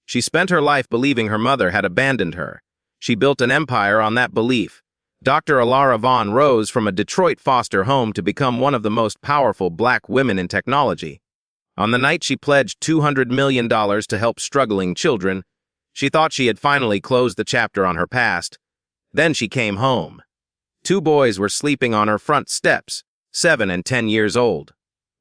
She spent her life believing her mother had abandoned her. She built an empire on that belief. Dr. Alara Vaughn rose from a Detroit foster home to become one of the most powerful black women in technology. On the night she pledged $200 million to help struggling children, she thought she had finally closed the chapter on her past. Then she came home. 2 boys were sleeping on her front steps, 7 and 10 years old.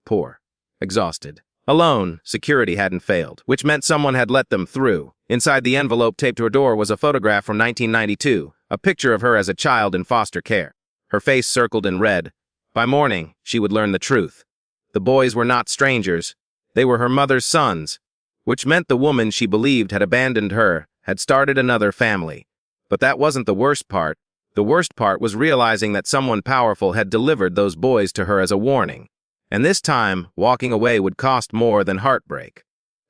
Poor. Exhausted. Alone, security hadn't failed, which meant someone had let them through. Inside the envelope taped to her door was a photograph from 1992, a picture of her as a child in foster care. Her face circled in red. By morning, she would learn the truth. The boys were not strangers. They were her mother's sons, which meant the woman she believed had abandoned her had started another family. But that wasn't the worst part. The worst part was realizing that someone powerful had delivered those boys to her as a warning. And this time, walking away would cost more than heartbreak.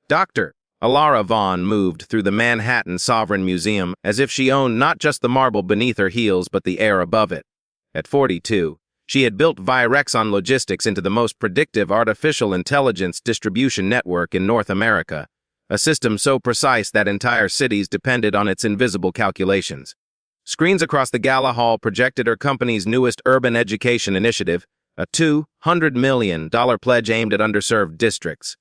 Dr. Alara Vaughn moved through the Manhattan Sovereign Museum as if she owned not just the marble beneath her heels but the air above it. At 42, she had built Virexon Logistics into the most predictive artificial intelligence distribution network in North America, a system so precise that entire cities depended on its invisible calculations. Screens across the Gala Hall projected her company's newest urban education initiative, a $200 million pledge aimed at underserved districts.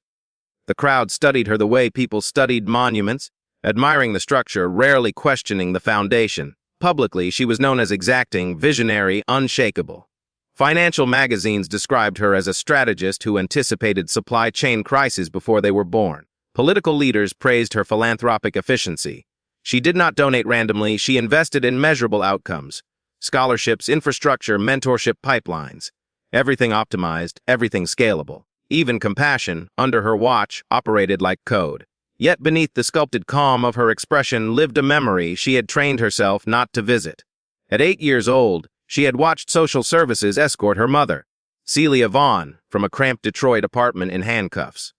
The crowd studied her the way people studied monuments, admiring the structure, rarely questioning the foundation. Publicly, she was known as exacting, visionary, unshakable. Financial magazines described her as a strategist who anticipated supply chain crises before they were born. Political leaders praised her philanthropic efficiency. She did not donate randomly, she invested in measurable outcomes. Scholarships, infrastructure, mentorship pipelines. Everything optimized, everything scalable. Even compassion, under her watch, operated like code. Yet beneath the sculpted calm of her expression lived a memory she had trained herself not to visit. At 8 years old, she had watched social services escort her mother, Celia Vaughn, from a cramped Detroit apartment in handcuffs.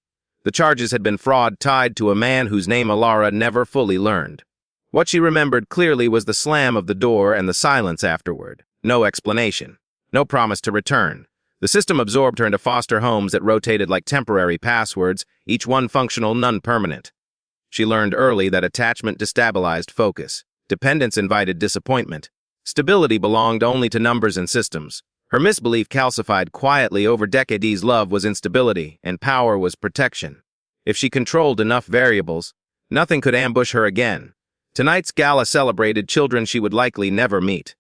The charges had been fraud tied to a man whose name Alara never fully learned. What she remembered clearly was the slam of the door and the silence afterward. No explanation. No promise to return. The system absorbed her into foster homes that rotated like temporary passwords, each one functional, none permanent. She learned early that attachment destabilized focus. Dependence invited disappointment. Stability belonged only to numbers and systems. Her misbelief calcified quietly over decades. Love was instability, and power was protection. If she controlled enough variables, nothing could ambush her again. Tonight's gala celebrated children she would likely never meet.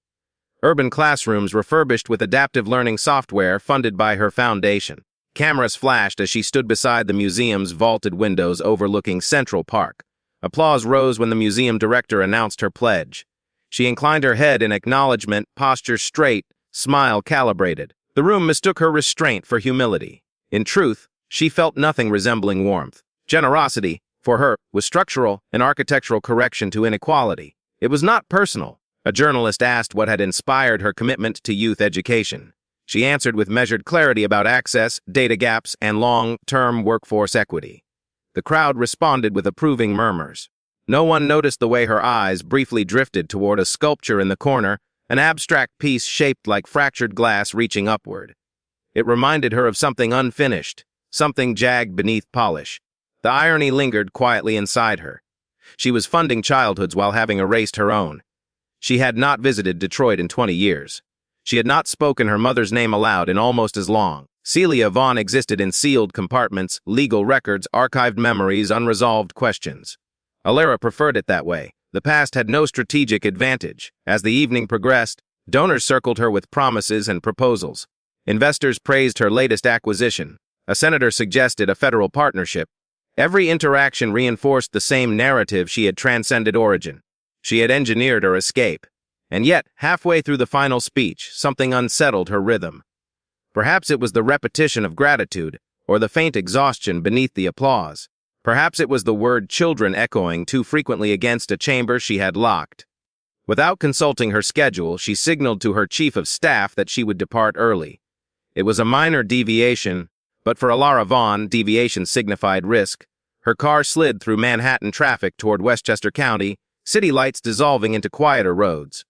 Urban classrooms refurbished with adaptive learning software funded by her foundation. Cameras flashed as she stood beside the museum's vaulted windows overlooking Central Park. Applause rose when the museum director announced her pledge. She inclined her head in acknowledgement, posture straight, smile calibrated. The room mistook her restraint for humility. In truth, she felt nothing resembling warmth. Generosity, for her, was structural, an architectural correction to inequality. It was not personal. A journalist asked what had inspired her commitment to youth education. She answered with measured clarity about access, data gaps, and long-term workforce equity. The crowd responded with approving murmurs. No one noticed the way her eyes briefly drifted toward a sculpture in the corner, an abstract piece shaped like fractured glass reaching upward. It reminded her of something unfinished, something jagged beneath polish. The irony lingered quietly inside her. She was funding childhoods while having erased her own. She had not visited Detroit in 20 years. She had not spoken her mother's name aloud in almost as long. Celia Vaughn existed in sealed compartments, legal records, archived memories, unresolved questions. Alara preferred it that way. The past had no strategic advantage. As the evening progressed, donors circled her with promises and proposals. Investors praised her latest acquisition. A senator suggested a federal partnership. Every interaction reinforced the same narrative: she had transcended origin. She had engineered her escape. And yet, halfway through the final speech, something unsettled her rhythm. Perhaps it was the repetition of gratitude, or the faint exhaustion beneath the applause. Perhaps it was the word children echoing too frequently against a chamber she had locked. Without consulting her schedule, she signaled to her chief of staff that she would depart early. It was a minor deviation, but for Alara Vaughn, deviation signified risk. Her car slid through Manhattan traffic toward Westchester County, city lights dissolving into quieter roads.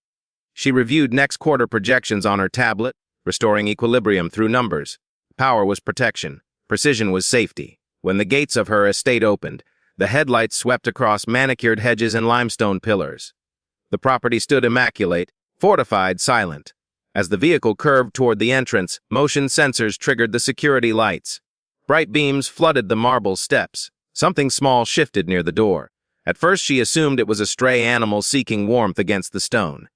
She reviewed next quarter projections on her tablet, restoring equilibrium through numbers. Power was protection. Precision was safety. When the gates of her estate opened, The headlights swept across manicured hedges and limestone pillars. The property stood immaculate, fortified, silent. As the vehicle curved toward the entrance, motion sensors triggered the security lights. Bright beams flooded the marble steps. Something small shifted near the door. At first she assumed it was a stray animal seeking warmth against the stone.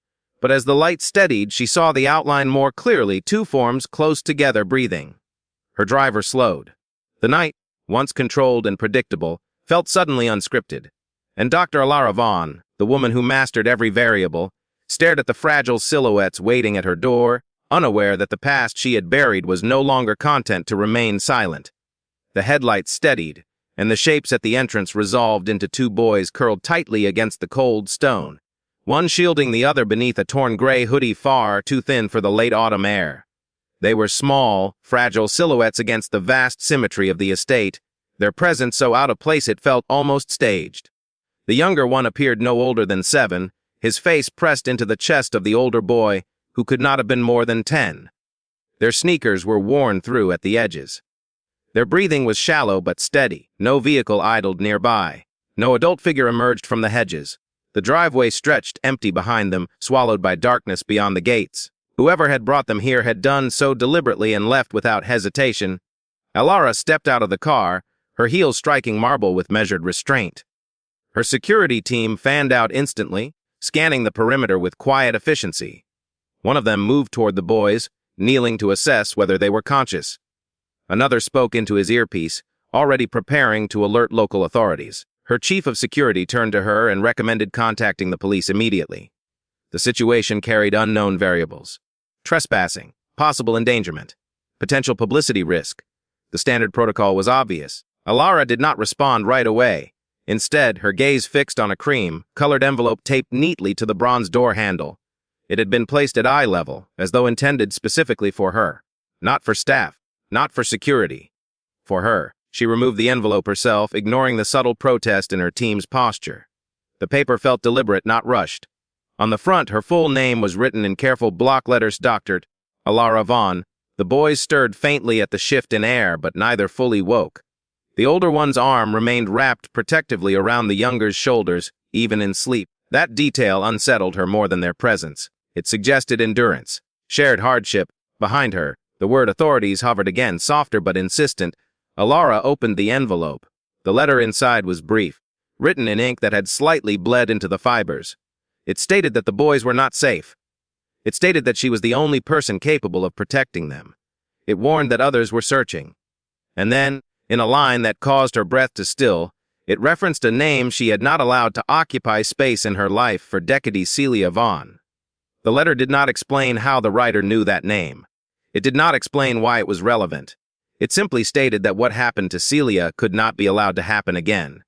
But as the light steadied, she saw the outline more clearly, two forms close together breathing. Her driver slowed. The night, once controlled and predictable, felt suddenly unscripted. And Dr. Alara Vaughn, the woman who mastered every variable, stared at the fragile silhouettes waiting at her door, unaware that the past she had buried was no longer content to remain silent. The headlights steadied, and the shapes at the entrance resolved into two boys curled tightly against the cold stone, one shielding the other beneath a torn gray hoodie far too thin for the late autumn air. They were small, fragile silhouettes against the vast symmetry of the estate, their presence so out of place it felt almost staged. The younger one appeared no older than 7, his face pressed into the chest of the older boy, who could not have been more than 10. Their sneakers were worn through at the edges. Their breathing was shallow but steady. No vehicle idled nearby. No adult figure emerged from the hedges. The driveway stretched empty behind them, swallowed by darkness beyond the gates. Whoever had brought them here had done so deliberately and left without hesitation. Alara stepped out of the car, her heels striking marble with measured restraint. Her security team fanned out instantly, scanning the perimeter with quiet efficiency. One of them moved toward the boys, kneeling to assess whether they were conscious. Another spoke into his earpiece, already preparing to alert local authorities. Her chief of security turned to her and recommended contacting the police immediately. The situation carried unknown variables. Trespassing, possible endangerment, potential publicity risk. The standard protocol was obvious. Alara did not respond right away. Instead, her gaze fixed on a cream-colored envelope taped neatly to the bronze door handle. It had been placed at eye level, as though intended specifically for her. Not for staff, not for security. For her. She removed the envelope herself, ignoring the subtle protest in her team's posture. The paper felt deliberate, not rushed. On the front, her full name was written in careful block letters, Dr. Alara Vaughn. The boys stirred faintly at the shift in air, but neither fully woke. The older one's arm remained wrapped protectively around the younger's shoulders, even in sleep. That detail unsettled her more than their presence. It suggested endurance, shared hardship. Behind her, the word authorities hovered again, softer but insistent. Alara opened the envelope. The letter inside was brief, written in ink that had slightly bled into the fibers. It stated that the boys were not safe. It stated that she was the only person capable of protecting them. It warned that others were searching. And then, in a line that caused her breath to still, it referenced a name she had not allowed to occupy space in her life for decades: Celia Vaughn. The letter did not explain how the writer knew that name. It did not explain why it was relevant. It simply stated that what happened to Celia could not be allowed to happen again.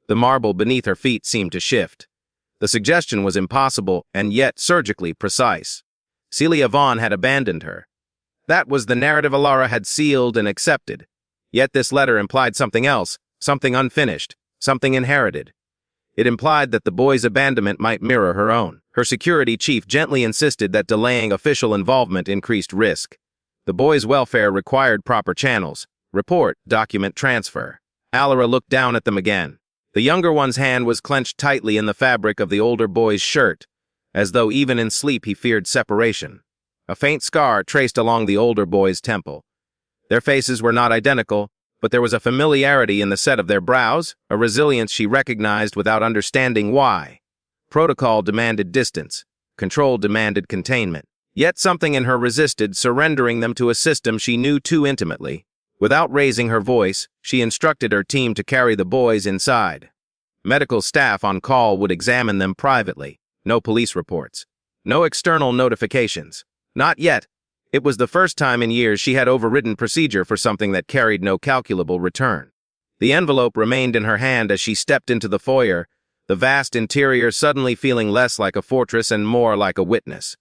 The marble beneath her feet seemed to shift. The suggestion was impossible and yet surgically precise. Celia Vaughn had abandoned her. That was the narrative Alara had sealed and accepted. Yet this letter implied something else, something unfinished, something inherited. It implied that the boy's abandonment might mirror her own. Her security chief gently insisted that delaying official involvement increased risk. The boy's welfare required proper channels. Report, document, transfer. Alara looked down at them again. The younger one's hand was clenched tightly in the fabric of the older boy's shirt, as though even in sleep he feared separation. A faint scar traced along the older boy's temple. Their faces were not identical, but there was a familiarity in the set of their brows, a resilience she recognized without understanding why. Protocol demanded distance. Control demanded containment. Yet something in her resisted surrendering them to a system she knew too intimately. Without raising her voice, she instructed her team to carry the boys inside. Medical staff on call would examine them privately. No police reports. No external notifications. Not yet. It was the first time in years she had overridden procedure for something that carried no calculable return. The envelope remained in her hand as she stepped into the foyer, the vast interior suddenly feeling less like a fortress and more like a witness.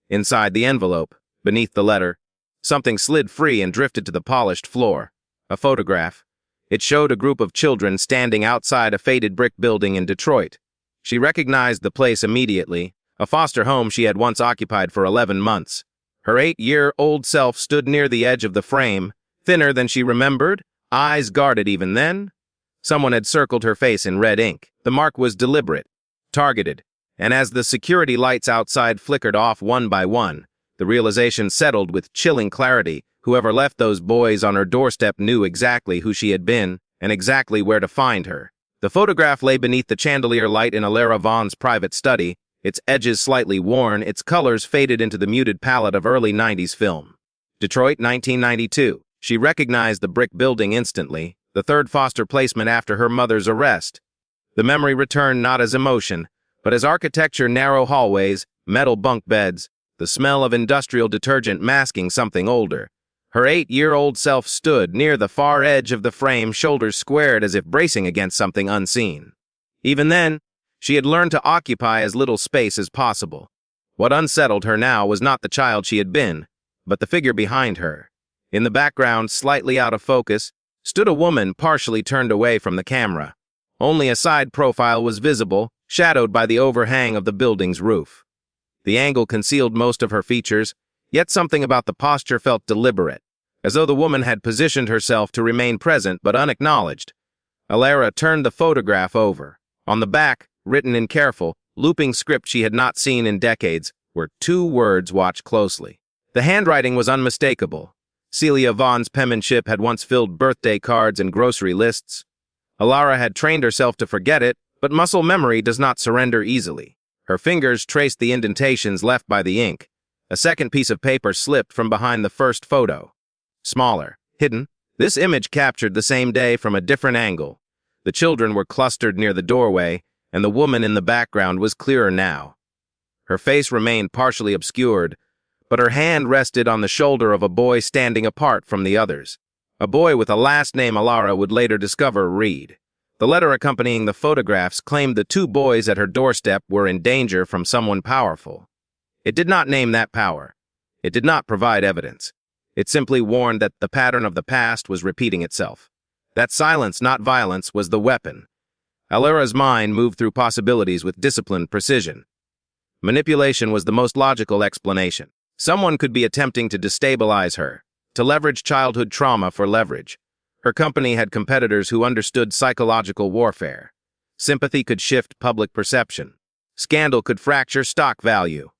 Inside the envelope, beneath the letter, something slid free and drifted to the polished floor. A photograph. It showed a group of children standing outside a faded brick building in Detroit. She recognized the place immediately, a foster home she had once occupied for 11 months. Her 8-year-old self stood near the edge of the frame, thinner than she remembered, eyes guarded even then. Someone had circled her face in red ink. The mark was deliberate, targeted, and as the security lights outside flickered off one by one, the realization settled with chilling clarity. Whoever left those boys on her doorstep knew exactly who she had been and exactly where to find her. The photograph lay beneath the chandelier light in Alara Vaughn's private study, its edges slightly worn, its colors faded into the muted palette of early 90s film. Detroit, 1992. She recognized the brick building instantly, the third foster placement after her mother's arrest. The memory returned not as emotion, but as architecture, narrow hallways, metal bunk beds, the smell of industrial detergent masking something older. Her 8-year-old self stood near the far edge of the frame, shoulders squared as if bracing against something unseen. Even then, she had learned to occupy as little space as possible. What unsettled her now was not the child she had been, but the figure behind her. In the background, slightly out of focus, stood a woman partially turned away from the camera. Only a side profile was visible, shadowed by the overhang of the building's roof. The angle concealed most of her features, yet something about the posture felt deliberate, as though the woman had positioned herself to remain present but unacknowledged. Alara turned the photograph over. On the back, written in careful, looping script she had not seen in decades, were 2 words: "Watch closely." The handwriting was unmistakable. Celia Vaughn's penmanship had once filled birthday cards and grocery lists. Alara had trained herself to forget it, but muscle memory does not surrender easily. Her fingers traced the indentations left by the ink. A second piece of paper slipped from behind the first photo. Smaller, hidden, this image captured the same day from a different angle. The children were clustered near the doorway, and the woman in the background was clearer now. Her face remained partially obscured, but her hand rested on the shoulder of a boy standing apart from the others. A boy with a last name Alara would later discover Reed. The letter accompanying the photographs claimed the 2 boys at her doorstep were in danger from someone powerful. It did not name that power. It did not provide evidence. It simply warned that the pattern of the past was repeating itself. That silence, not violence, was the weapon. Alara's mind moved through possibilities with disciplined precision. Manipulation was the most logical explanation. Someone could be attempting to destabilize her, to leverage childhood trauma for leverage. Her company had competitors who understood psychological warfare. Sympathy could shift public perception. Scandal could fracture stock value.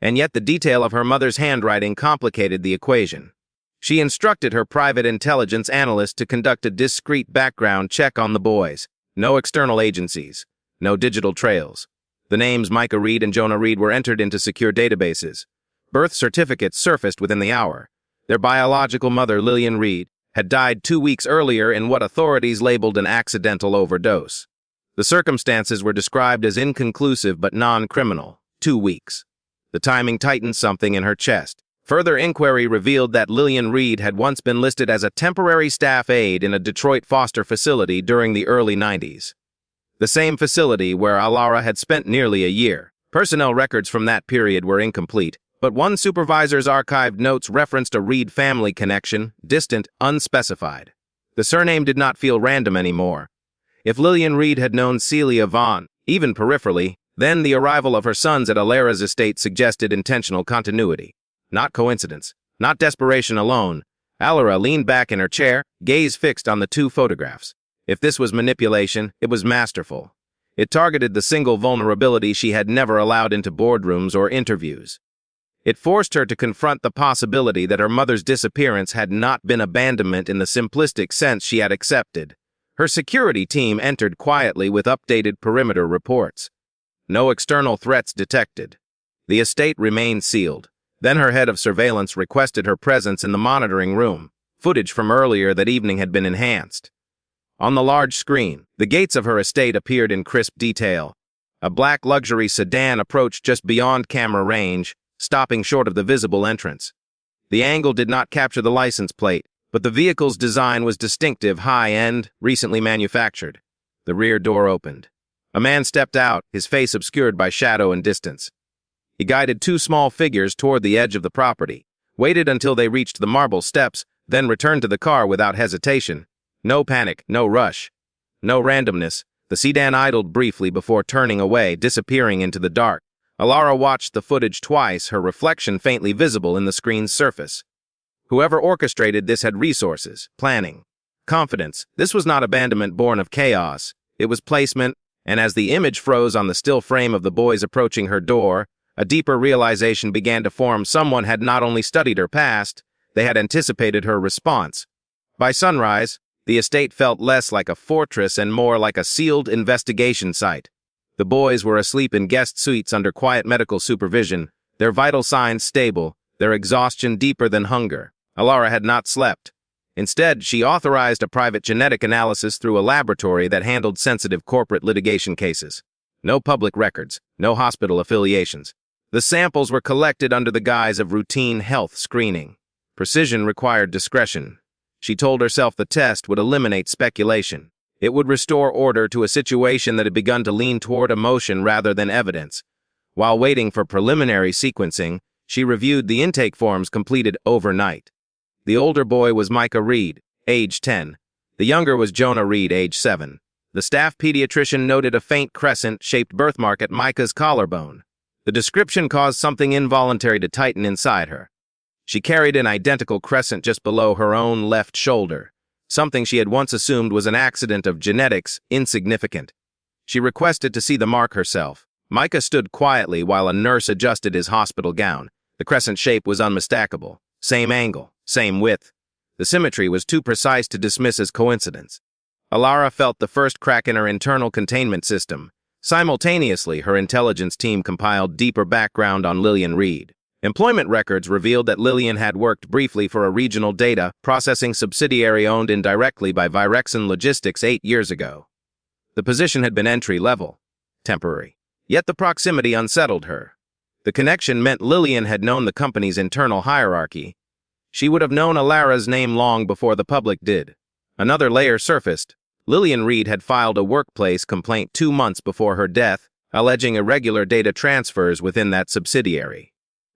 And yet the detail of her mother's handwriting complicated the equation. She instructed her private intelligence analyst to conduct a discreet background check on the boys. No external agencies. No digital trails. The names Micah Reed and Jonah Reed were entered into secure databases. Birth certificates surfaced within the hour. Their biological mother, Lillian Reed, had died 2 weeks earlier in what authorities labeled an accidental overdose. The circumstances were described as inconclusive but non-criminal. 2 weeks. The timing tightened something in her chest. Further inquiry revealed that Lillian Reed had once been listed as a temporary staff aide in a Detroit foster facility during the early 90s. The same facility where Alara had spent nearly a year. Personnel records from that period were incomplete, but one supervisor's archived notes referenced a Reed family connection, distant, unspecified. The surname did not feel random anymore. If Lillian Reed had known Celia Vaughn, even peripherally, then the arrival of her sons at Alara's estate suggested intentional continuity. Not coincidence, not desperation alone. Alara leaned back in her chair, gaze fixed on the 2 photographs. If this was manipulation, it was masterful. It targeted the single vulnerability she had never allowed into boardrooms or interviews. It forced her to confront the possibility that her mother's disappearance had not been abandonment in the simplistic sense she had accepted. Her security team entered quietly with updated perimeter reports. No external threats detected. The estate remained sealed. Then her head of surveillance requested her presence in the monitoring room. Footage from earlier that evening had been enhanced. On the large screen, the gates of her estate appeared in crisp detail. A black luxury sedan approached just beyond camera range, stopping short of the visible entrance. The angle did not capture the license plate, but the vehicle's design was distinctive, high-end, recently manufactured. The rear door opened. A man stepped out, his face obscured by shadow and distance. He guided 2 small figures toward the edge of the property, waited until they reached the marble steps, then returned to the car without hesitation. No panic, no rush, no randomness. The sedan idled briefly before turning away, disappearing into the dark. Alara watched the footage twice, her reflection faintly visible in the screen's surface. Whoever orchestrated this had resources, planning. Confidence. This was not abandonment born of chaos. It was placement, and as the image froze on the still frame of the boys approaching her door, a deeper realization began to form. Someone had not only studied her past, they had anticipated her response. By sunrise, the estate felt less like a fortress and more like a sealed investigation site. The boys were asleep in guest suites under quiet medical supervision, their vital signs stable, their exhaustion deeper than hunger. Alara had not slept. Instead, she authorized a private genetic analysis through a laboratory that handled sensitive corporate litigation cases. No public records, no hospital affiliations. The samples were collected under the guise of routine health screening. Precision required discretion. She told herself the test would eliminate speculation. It would restore order to a situation that had begun to lean toward emotion rather than evidence. While waiting for preliminary sequencing, she reviewed the intake forms completed overnight. The older boy was Micah Reed, age 10. The younger was Jonah Reed, age 7. The staff pediatrician noted a faint crescent-shaped birthmark at Micah's collarbone. The description caused something involuntary to tighten inside her. She carried an identical crescent just below her own left shoulder. Something she had once assumed was an accident of genetics, insignificant. She requested to see the mark herself. Micah stood quietly while a nurse adjusted his hospital gown. The crescent shape was unmistakable. Same angle, same width. The symmetry was too precise to dismiss as coincidence. Alara felt the first crack in her internal containment system. Simultaneously, her intelligence team compiled deeper background on Lillian Reed. Employment records revealed that Lillian had worked briefly for a regional data processing subsidiary owned indirectly by Virexon Logistics 8 years ago. The position had been entry-level, temporary. Yet the proximity unsettled her. The connection meant Lillian had known the company's internal hierarchy. She would have known Alara's name long before the public did. Another layer surfaced. Lillian Reed had filed a workplace complaint 2 months before her death, alleging irregular data transfers within that subsidiary.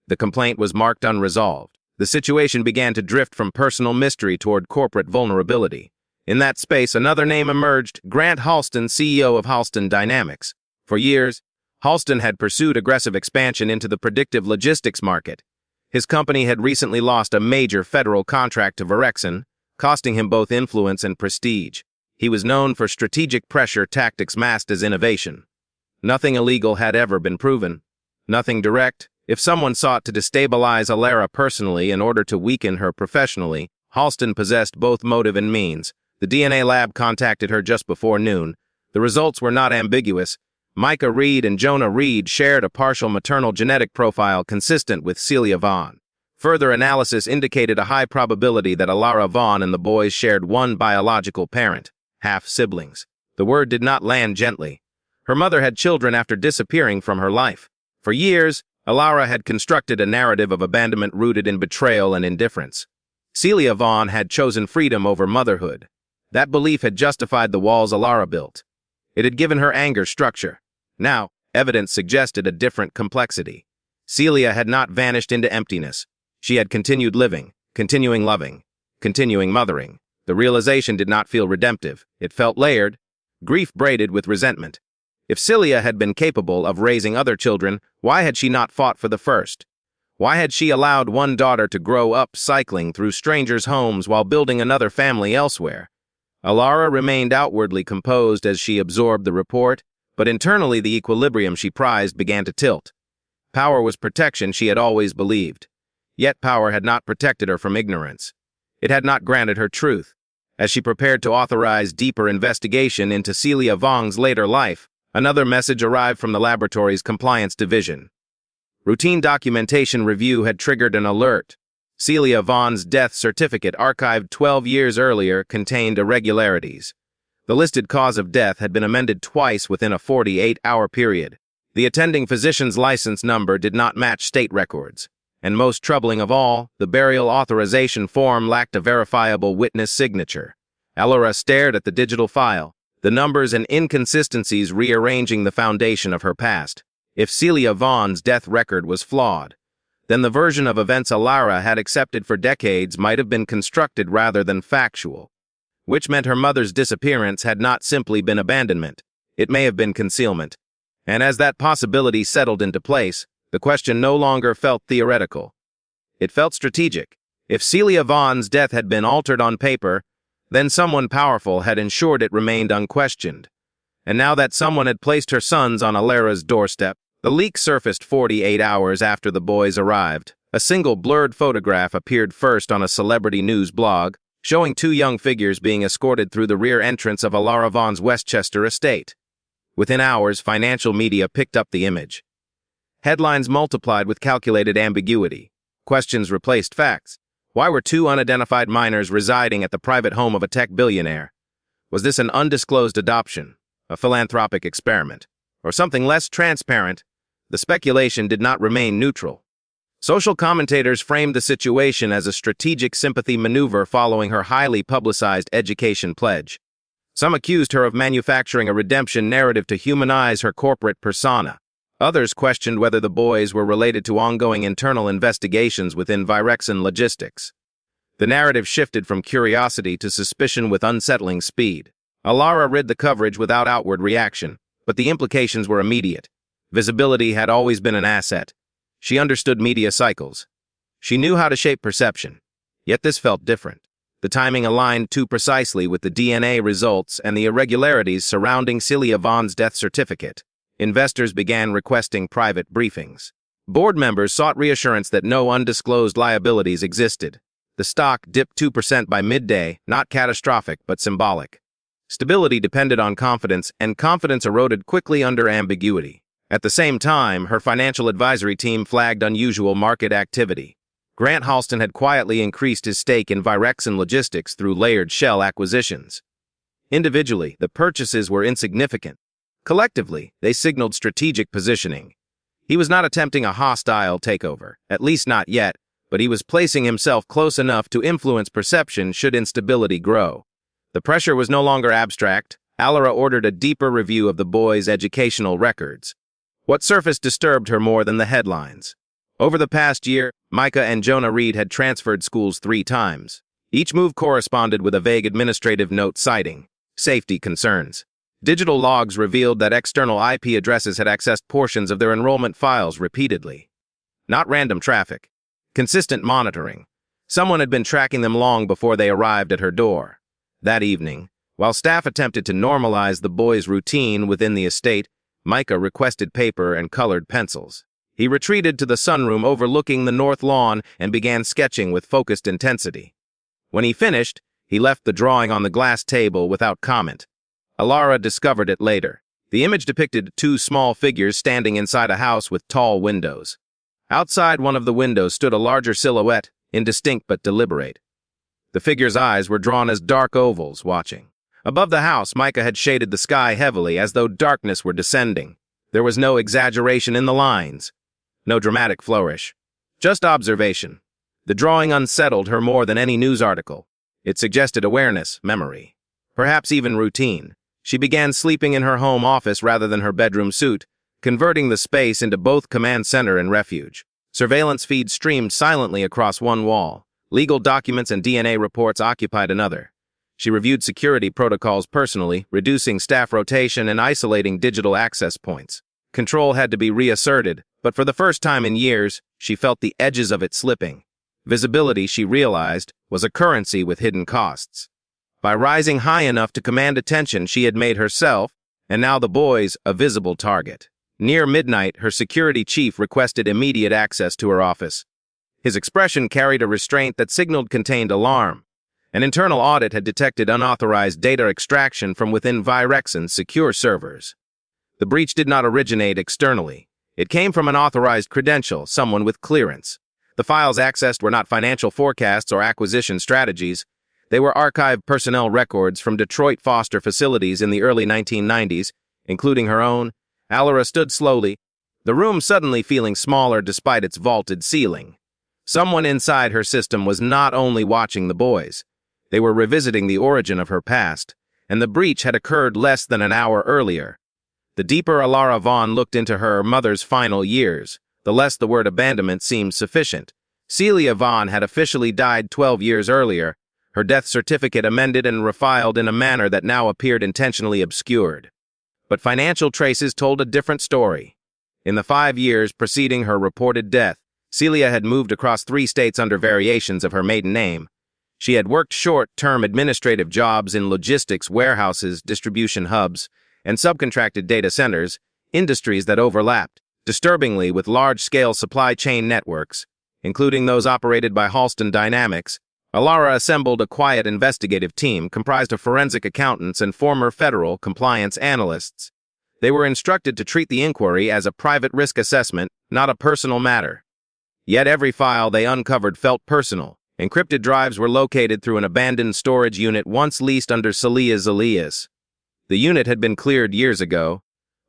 The complaint was marked unresolved. The situation began to drift from personal mystery toward corporate vulnerability. In that space, another name emerged, Grant Halston, CEO of Halston Dynamics. For years, Halston had pursued aggressive expansion into the predictive logistics market. His company had recently lost a major federal contract to Virexon, costing him both influence and prestige. He was known for strategic pressure tactics masked as innovation. Nothing illegal had ever been proven. Nothing direct. If someone sought to destabilize Alara personally in order to weaken her professionally, Halston possessed both motive and means. The DNA lab contacted her just before noon. The results were not ambiguous. Micah Reed and Jonah Reed shared a partial maternal genetic profile consistent with Celia Vaughn. Further analysis indicated a high probability that Alara Vaughn and the boys shared one biological parent, half-siblings. The word did not land gently. Her mother had children after disappearing from her life. For years, Alara had constructed a narrative of abandonment rooted in betrayal and indifference. Celia Vaughn had chosen freedom over motherhood. That belief had justified the walls Alara built. It had given her anger structure. Now, evidence suggested a different complexity. Celia had not vanished into emptiness. She had continued living, continuing loving, continuing mothering. The realization did not feel redemptive. It felt layered, grief braided with resentment. If Celia had been capable of raising other children, why had she not fought for the first? Why had she allowed one daughter to grow up cycling through strangers' homes while building another family elsewhere? Alara remained outwardly composed as she absorbed the report, but internally the equilibrium she prized began to tilt. Power was protection she had always believed. Yet power had not protected her from ignorance. It had not granted her truth. As she prepared to authorize deeper investigation into Celia Vaughn's later life, another message arrived from the laboratory's compliance division. Routine documentation review had triggered an alert. Celia Vaughn's death certificate, archived 12 years earlier, contained irregularities. The listed cause of death had been amended twice within a 48-hour period. The attending physician's license number did not match state records. And most troubling of all, the burial authorization form lacked a verifiable witness signature. Alara stared at the digital file, the numbers and inconsistencies rearranging the foundation of her past. If Celia Vaughn's death record was flawed, then the version of events Alara had accepted for decades might have been constructed rather than factual, which meant her mother's disappearance had not simply been abandonment. It may have been concealment. And as that possibility settled into place, the question no longer felt theoretical. It felt strategic. If Celia Vaughn's death had been altered on paper, Then someone powerful had ensured it remained unquestioned. And now that someone had placed her sons on Alara's doorstep, the leak surfaced 48 hours after the boys arrived. A single blurred photograph appeared first on a celebrity news blog, showing two young figures being escorted through the rear entrance of Alara Vaughn's Westchester estate. Within hours, financial media picked up the image. Headlines multiplied with calculated ambiguity. Questions replaced facts. Why were two unidentified minors residing at the private home of a tech billionaire? Was this an undisclosed adoption, a philanthropic experiment, or something less transparent? The speculation did not remain neutral. Social commentators framed the situation as a strategic sympathy maneuver following her highly publicized education pledge. Some accused her of manufacturing a redemption narrative to humanize her corporate persona. Others questioned whether the boys were related to ongoing internal investigations within Virexon Logistics. The narrative shifted from curiosity to suspicion with unsettling speed. Alara read the coverage without outward reaction, but the implications were immediate. Visibility had always been an asset. She understood media cycles. She knew how to shape perception. Yet this felt different. The timing aligned too precisely with the DNA results and the irregularities surrounding Celia Vaughn's death certificate. Investors began requesting private briefings. Board members sought reassurance that no undisclosed liabilities existed. The stock dipped 2% by midday, not catastrophic but symbolic. Stability depended on confidence, and confidence eroded quickly under ambiguity. At the same time, her financial advisory team flagged unusual market activity. Grant Halston had quietly increased his stake in Virexon Logistics through layered shell acquisitions. Individually, the purchases were insignificant. Collectively, they signaled strategic positioning. He was not attempting a hostile takeover, at least not yet, but he was placing himself close enough to influence perception should instability grow. The pressure was no longer abstract. Alara ordered a deeper review of the boys' educational records. What surfaced disturbed her more than the headlines. Over the past year, Micah and Jonah Reed had transferred schools 3 times. Each move corresponded with a vague administrative note citing safety concerns. Digital logs revealed that external IP addresses had accessed portions of their enrollment files repeatedly. Not random traffic. Consistent monitoring. Someone had been tracking them long before they arrived at her door. That evening, while staff attempted to normalize the boys' routine within the estate, Micah requested paper and colored pencils. He retreated to the sunroom overlooking the north lawn and began sketching with focused intensity. When he finished, he left the drawing on the glass table without comment. Alara discovered it later. The image depicted 2 small figures standing inside a house with tall windows. Outside one of the windows stood a larger silhouette, indistinct but deliberate. The figure's eyes were drawn as dark ovals, watching. Above the house, Micah had shaded the sky heavily, as though darkness were descending. There was no exaggeration in the lines. No dramatic flourish. Just observation. The drawing unsettled her more than any news article. It suggested awareness, memory, perhaps even routine. She began sleeping in her home office rather than her bedroom suite, converting the space into both command center and refuge. Surveillance feeds streamed silently across one wall. Legal documents and DNA reports occupied another. She reviewed security protocols personally, reducing staff rotation and isolating digital access points. Control had to be reasserted, but for the first time in years, she felt the edges of it slipping. Visibility, she realized, was a currency with hidden costs. By rising high enough to command attention, she had made herself, and now the boys, a visible target. Near midnight, her security chief requested immediate access to her office. His expression carried a restraint that signaled contained alarm. An internal audit had detected unauthorized data extraction from within Virexon's secure servers. The breach did not originate externally. It came from an authorized credential, someone with clearance. The files accessed were not financial forecasts or acquisition strategies. They were archived personnel records from Detroit foster facilities in the early 1990s, including her own. Alara stood slowly, the room suddenly feeling smaller despite its vaulted ceiling. Someone inside her system was not only watching the boys. They were revisiting the origin of her past, and the breach had occurred less than an hour earlier. The deeper Alara Vaughn looked into her mother's final years, the less the word abandonment seemed sufficient. Celia Vaughn had officially died 12 years earlier, her death certificate amended and refiled in a manner that now appeared intentionally obscured. But financial traces told a different story. In the 5 years preceding her reported death, Celia had moved across 3 states under variations of her maiden name. She had worked short-term administrative jobs in logistics warehouses, distribution hubs, and subcontracted data centers, industries that overlapped, disturbingly, with large-scale supply chain networks, including those operated by Halston Dynamics. Alara assembled a quiet investigative team comprised of forensic accountants and former federal compliance analysts. They were instructed to treat the inquiry as a private risk assessment, not a personal matter. Yet every file they uncovered felt personal. Encrypted drives were located through an abandoned storage unit once leased under Celia's alias. The unit had been cleared years ago,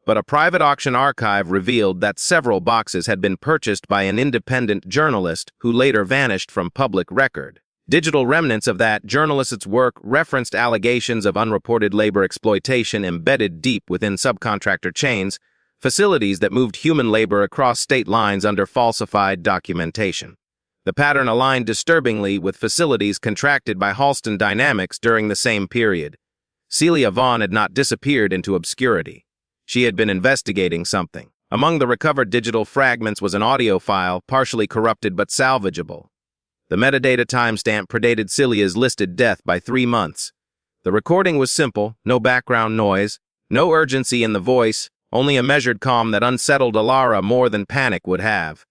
but a private auction archive revealed that several boxes had been purchased by an independent journalist who later vanished from public record. Digital remnants of that journalist's work referenced allegations of unreported labor exploitation embedded deep within subcontractor chains, facilities that moved human labor across state lines under falsified documentation. The pattern aligned disturbingly with facilities contracted by Halston Dynamics during the same period. Celia Vaughn had not disappeared into obscurity. She had been investigating something. Among the recovered digital fragments was an audio file, partially corrupted but salvageable. The metadata timestamp predated Celia's listed death by 3 months. The recording was simple, no background noise, no urgency in the voice, only a measured calm that unsettled Alara more than panic would have.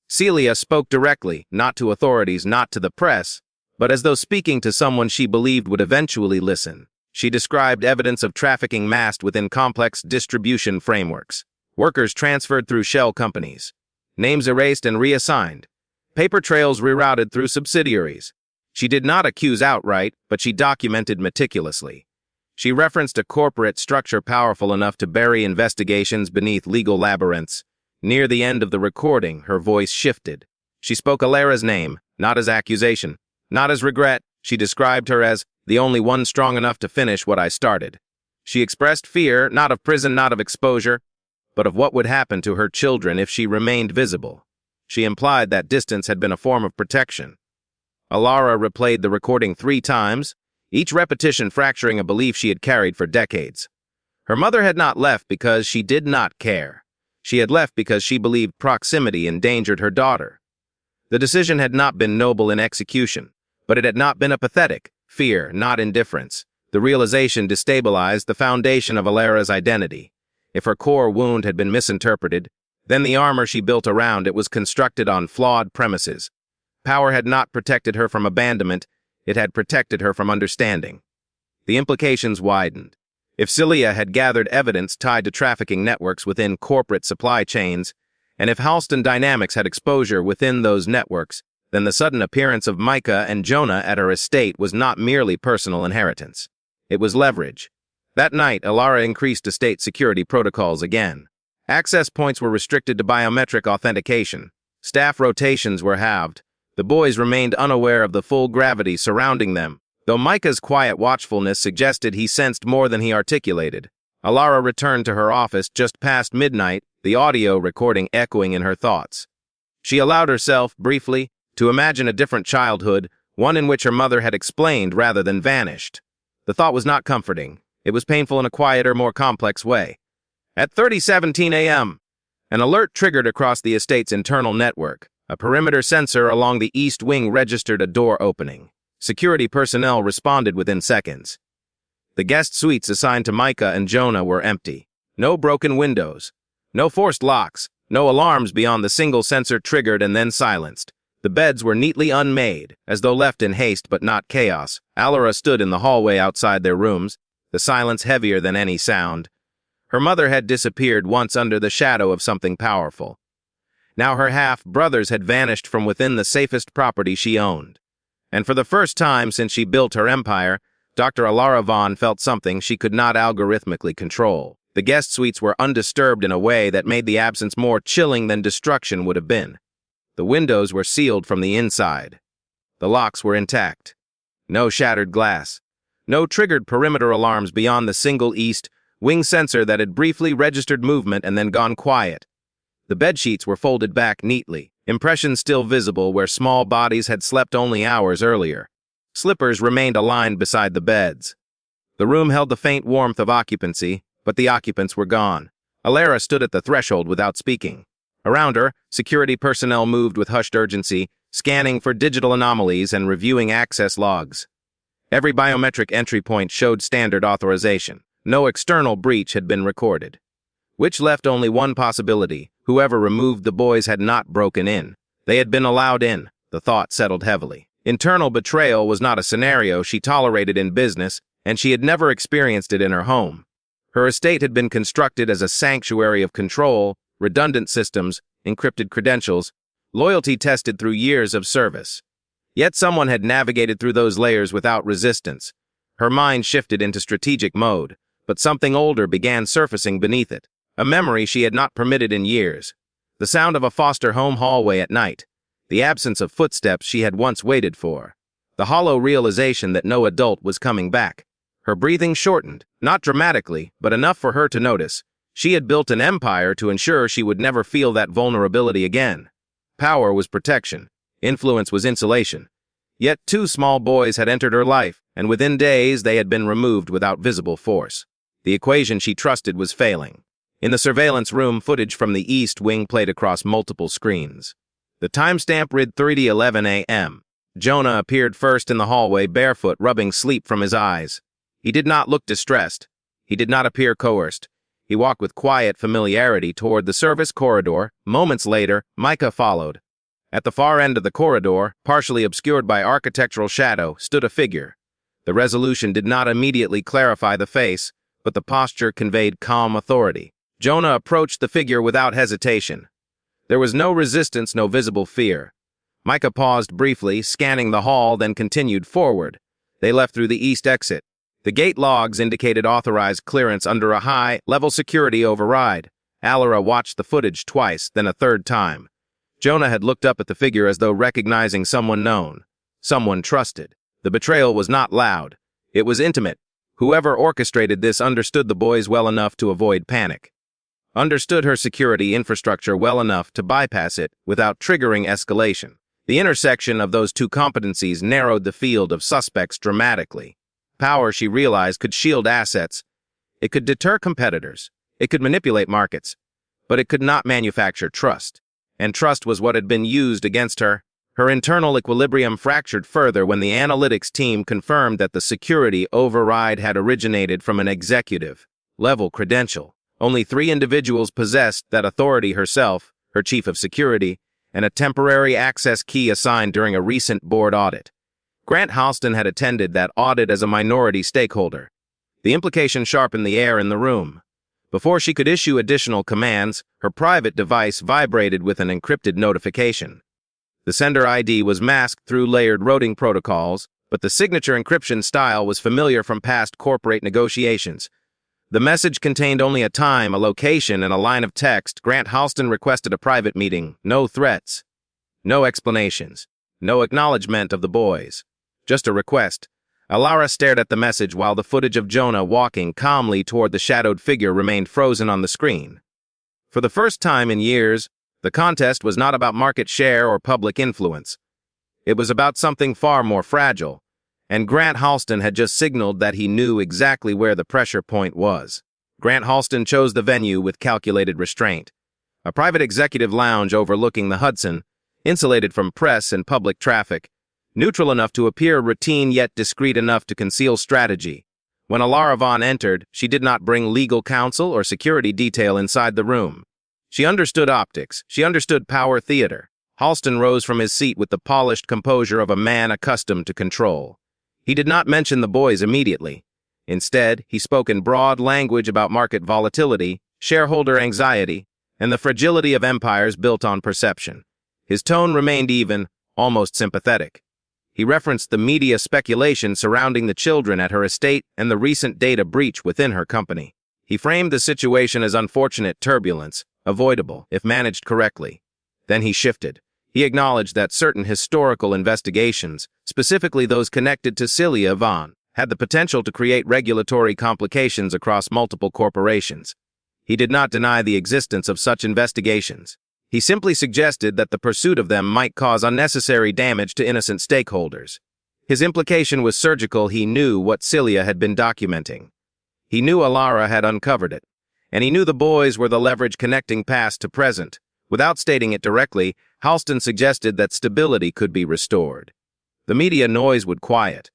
Celia spoke directly, not to authorities, not to the press, but as though speaking to someone she believed would eventually listen. She described evidence of trafficking massed within complex distribution frameworks. Workers transferred through shell companies. Names erased and reassigned. Paper trails rerouted through subsidiaries. She did not accuse outright, but she documented meticulously. She referenced a corporate structure powerful enough to bury investigations beneath legal labyrinths. Near the end of the recording, her voice shifted. She spoke Alara's name, not as accusation, not as regret. She described her as the only one strong enough to finish what I started. She expressed fear, not of prison, not of exposure, but of what would happen to her children if she remained visible. She implied that distance had been a form of protection. Alara replayed the recording 3 times, each repetition fracturing a belief she had carried for decades. Her mother had not left because she did not care. She had left because she believed proximity endangered her daughter. The decision had not been noble in execution, but it had not been apathetic, fear, not indifference. The realization destabilized the foundation of Alara's identity. If her core wound had been misinterpreted, then the armor she built around it was constructed on flawed premises. Power had not protected her from abandonment, it had protected her from understanding. The implications widened. If Celia had gathered evidence tied to trafficking networks within corporate supply chains, and if Halston Dynamics had exposure within those networks, then the sudden appearance of Micah and Jonah at her estate was not merely personal inheritance. It was leverage. That night, Alara increased estate security protocols again. Access points were restricted to biometric authentication. Staff rotations were halved. The boys remained unaware of the full gravity surrounding them, though Micah's quiet watchfulness suggested he sensed more than he articulated. Alara returned to her office just past midnight, the audio recording echoing in her thoughts. She allowed herself, briefly, to imagine a different childhood, one in which her mother had explained rather than vanished. The thought was not comforting. It was painful in a quieter, more complex way. At 30:17 a.m., an alert triggered across the estate's internal network. A perimeter sensor along the east wing registered a door opening. Security personnel responded within seconds. The guest suites assigned to Micah and Jonah were empty. No broken windows. No forced locks. No alarms beyond the single sensor triggered and then silenced. The beds were neatly unmade, as though left in haste but not chaos. Alara stood in the hallway outside their rooms, the silence heavier than any sound. Her mother had disappeared once under the shadow of something powerful. Now her half-brothers had vanished from within the safest property she owned. And for the first time since she built her empire, Dr. Alara Vaughn felt something she could not algorithmically control. The guest suites were undisturbed in a way that made the absence more chilling than destruction would have been. The windows were sealed from the inside. The locks were intact. No shattered glass. No triggered perimeter alarms beyond the single east wing sensor that had briefly registered movement and then gone quiet. The bedsheets were folded back neatly, impressions still visible where small bodies had slept only hours earlier. Slippers remained aligned beside the beds. The room held the faint warmth of occupancy, but the occupants were gone. Alara stood at the threshold without speaking. Around her, security personnel moved with hushed urgency, scanning for digital anomalies and reviewing access logs. Every biometric entry point showed standard authorization. No external breach had been recorded. Which left only one possibility: whoever removed the boys had not broken in. They had been allowed in. The thought settled heavily. Internal betrayal was not a scenario she tolerated in business, and she had never experienced it in her home. Her estate had been constructed as a sanctuary of control, redundant systems, encrypted credentials, loyalty tested through years of service. Yet someone had navigated through those layers without resistance. Her mind shifted into strategic mode, but something older began surfacing beneath it. A memory she had not permitted in years. The sound of a foster home hallway at night. The absence of footsteps she had once waited for. The hollow realization that no adult was coming back. Her breathing shortened, not dramatically, but enough for her to notice. She had built an empire to ensure she would never feel that vulnerability again. Power was protection. Influence was insulation. Yet 2 small boys had entered her life, and within days they had been removed without visible force. The equation she trusted was failing. In the surveillance room, footage from the East Wing played across multiple screens. The timestamp read 3:11 a.m. Jonah appeared first in the hallway, barefoot, rubbing sleep from his eyes. He did not look distressed. He did not appear coerced. He walked with quiet familiarity toward the service corridor. Moments later, Micah followed. At the far end of the corridor, partially obscured by architectural shadow, stood a figure. The resolution did not immediately clarify the face, but the posture conveyed calm authority. Jonah approached the figure without hesitation. There was no resistance, no visible fear. Micah paused briefly, scanning the hall, then continued forward. They left through the east exit. The gate logs indicated authorized clearance under a high-level security override. Alara watched the footage twice, then a third time. Jonah had looked up at the figure as though recognizing someone known, someone trusted. The betrayal was not loud. It was intimate. Whoever orchestrated this understood the boys well enough to avoid panic. Understood her security infrastructure well enough to bypass it without triggering escalation. The intersection of those 2 competencies narrowed the field of suspects dramatically. Power, she realized, could shield assets. It could deter competitors. It could manipulate markets. But it could not manufacture trust. And trust was what had been used against her. Her internal equilibrium fractured further when the analytics team confirmed that the security override had originated from an executive-level credential. Only 3 individuals possessed that authority: herself, her chief of security, and a temporary access key assigned during a recent board audit. Grant Halston had attended that audit as a minority stakeholder. The implication sharpened the air in the room. Before she could issue additional commands, her private device vibrated with an encrypted notification. The sender ID was masked through layered routing protocols, but the signature encryption style was familiar from past corporate negotiations. The message contained only a time, a location, and a line of text. Grant Halston requested a private meeting. No threats. No explanations. No acknowledgement of the boys. Just a request. Alara stared at the message while the footage of Jonah walking calmly toward the shadowed figure remained frozen on the screen. For the first time in years, the contest was not about market share or public influence. It was about something far more fragile, and Grant Halston had just signaled that he knew exactly where the pressure point was. Grant Halston chose the venue with calculated restraint. A private executive lounge overlooking the Hudson, insulated from press and public traffic, neutral enough to appear routine yet discreet enough to conceal strategy. When Alara Vaughn entered, she did not bring legal counsel or security detail inside the room. She understood optics. She understood power theater. Halston rose from his seat with the polished composure of a man accustomed to control. He did not mention the boys immediately. Instead, he spoke in broad language about market volatility, shareholder anxiety, and the fragility of empires built on perception. His tone remained even, almost sympathetic. He referenced the media speculation surrounding the children at her estate and the recent data breach within her company. He framed the situation as unfortunate turbulence, avoidable if managed correctly. Then he shifted. He acknowledged that certain historical investigations, specifically those connected to Celia Vaughn, had the potential to create regulatory complications across multiple corporations. He did not deny the existence of such investigations. He simply suggested that the pursuit of them might cause unnecessary damage to innocent stakeholders. His implication was surgical. He knew what Celia had been documenting. He knew Alara had uncovered it, and he knew the boys were the leverage connecting past to present. Without stating it directly, Halston suggested that stability could be restored. The media noise would quiet.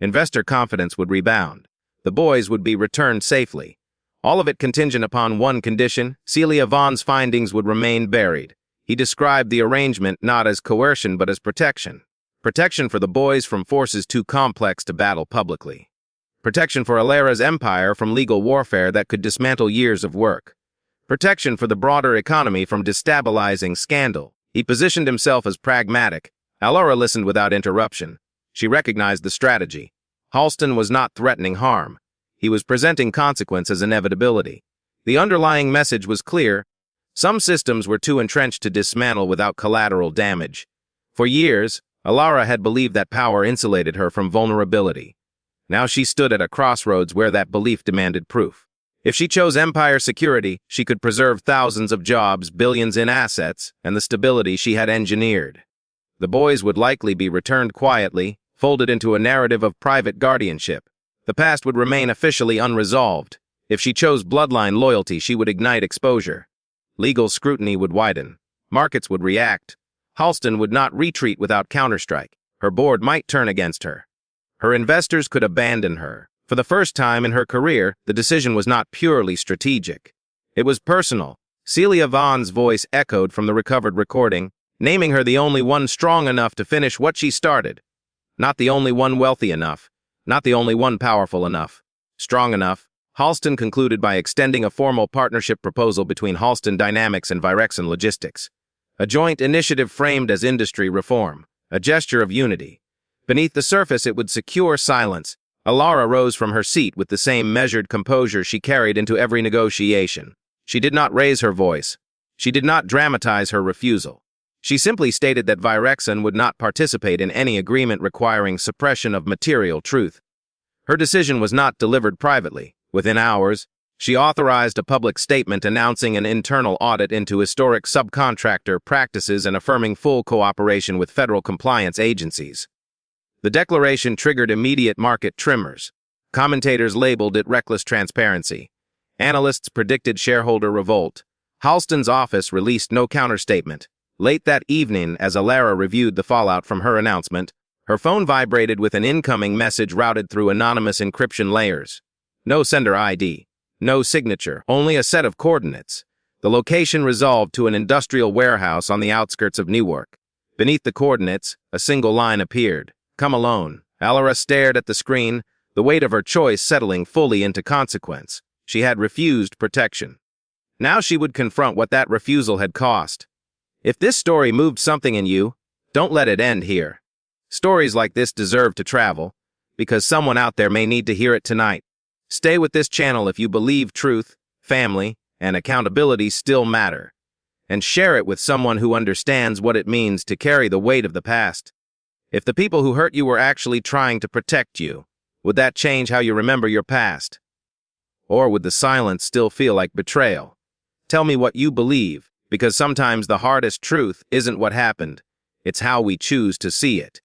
Investor confidence would rebound. The boys would be returned safely. All of it contingent upon one condition: Celia Vaughn's findings would remain buried. He described the arrangement not as coercion but as protection. Protection for the boys from forces too complex to battle publicly. Protection for Alara's empire from legal warfare that could dismantle years of work. Protection for the broader economy from destabilizing scandal. He positioned himself as pragmatic. Alara listened without interruption. She recognized the strategy. Halston was not threatening harm. He was presenting consequence as inevitability. The underlying message was clear. Some systems were too entrenched to dismantle without collateral damage. For years, Alara had believed that power insulated her from vulnerability. Now she stood at a crossroads where that belief demanded proof. If she chose empire security, she could preserve thousands of jobs, billions in assets, and the stability she had engineered. The boys would likely be returned quietly, folded into a narrative of private guardianship. The past would remain officially unresolved. If she chose bloodline loyalty, she would ignite exposure. Legal scrutiny would widen. Markets would react. Halston would not retreat without counterstrike. Her board might turn against her. Her investors could abandon her. For the first time in her career, the decision was not purely strategic. It was personal. Celia Vaughn's voice echoed from the recovered recording, naming her the only one strong enough to finish what she started. Not the only one wealthy enough. Not the only one powerful enough. Strong enough. Halston concluded by extending a formal partnership proposal between Halston Dynamics and Virexon Logistics. A joint initiative framed as industry reform. A gesture of unity. Beneath the surface, it would secure silence. Alara rose from her seat with the same measured composure she carried into every negotiation. She did not raise her voice. She did not dramatize her refusal. She simply stated that Virexon would not participate in any agreement requiring suppression of material truth. Her decision was not delivered privately. Within hours, she authorized a public statement announcing an internal audit into historic subcontractor practices and affirming full cooperation with federal compliance agencies. The declaration triggered immediate market tremors. Commentators labeled it reckless transparency. Analysts predicted shareholder revolt. Halston's office released no counterstatement. Late that evening, as Alara reviewed the fallout from her announcement, her phone vibrated with an incoming message routed through anonymous encryption layers. No sender ID. No signature. Only a set of coordinates. The location resolved to an industrial warehouse on the outskirts of Newark. Beneath the coordinates, a single line appeared. Come alone. Alara stared at the screen, the weight of her choice settling fully into consequence. She had refused protection. Now she would confront what that refusal had cost. If this story moved something in you, don't let it end here. Stories like this deserve to travel, because someone out there may need to hear it tonight. Stay with this channel if you believe truth, family, and accountability still matter. And share it with someone who understands what it means to carry the weight of the past. If the people who hurt you were actually trying to protect you, would that change how you remember your past? Or would the silence still feel like betrayal? Tell me what you believe, because sometimes the hardest truth isn't what happened, it's how we choose to see it.